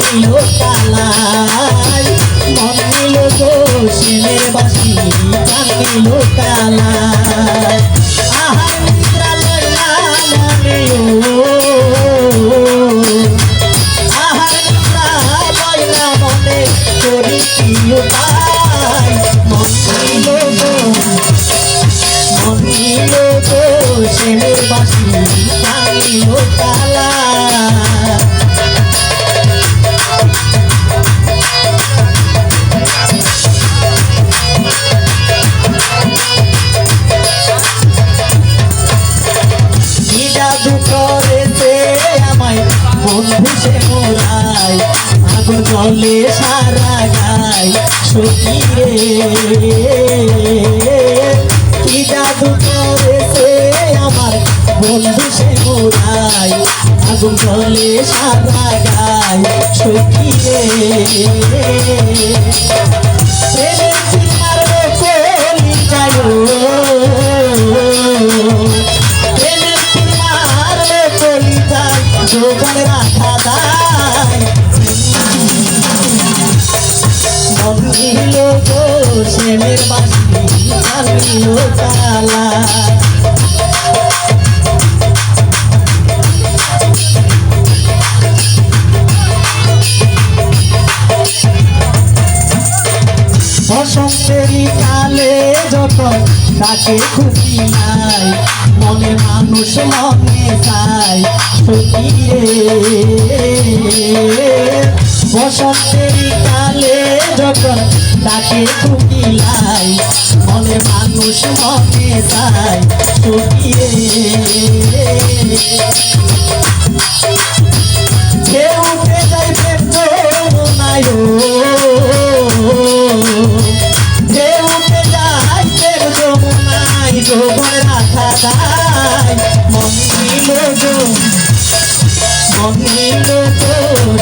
নিল কালাই মন নিল গো সেনের বাসি প্রাণ নিল কালাই আহার নিদ্রা লইলা মনে আহার নিদ্রা লইলা মনে করি কি উপায় মন নিল গো সেনের বাসি প্রাণ নিল কালাই বন্ধু সে মোরাই আগুন জলে সারা গায় সখী রে কি জাদু করেছে আমার বন্ধু সে মোরাই আগুন জলে সারা গায় সখী রে প্রেমের চিনার কলি যায় যোগান রাখা দায় মন নিল গো সেনের বাসি প্রাণ নিল কালাই বসন্তেরই কালে যখন তাকে খুশি নাই মনে মানুষ মনে চায় সখী রে বসন্তেরই কালে যখন তাকে খুশি নাই মনে মানুষ মনে চায় সখী রে কেউ উঠে যায় প্রেম যমুনায় যোগন রাখা দায় মন নিল গো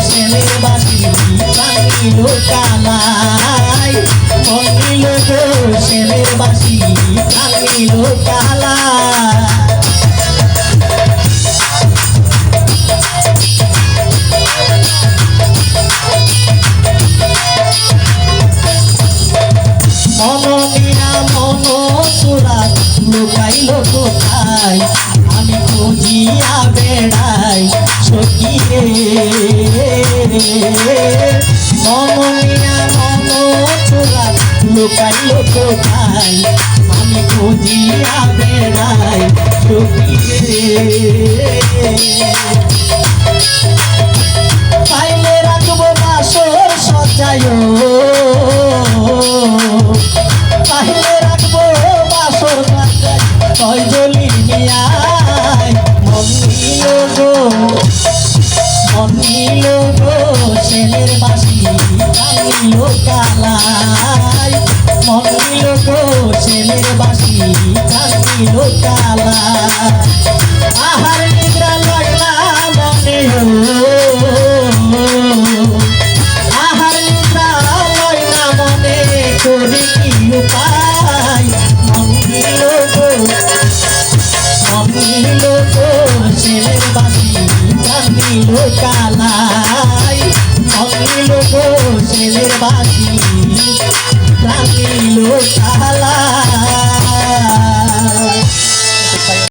সেনের বাসি প্রাণ নিল কালাই মন নিল গো সেনের বাসি প্রাণ নিল কালাই লুকাইল কোথায় আমি খুঁজিয়া বেড়াই সখী রে মনিয়া মন চোরা লুকাইল কোথায় আমি খুঁজিয়া বেড়াই সখী রে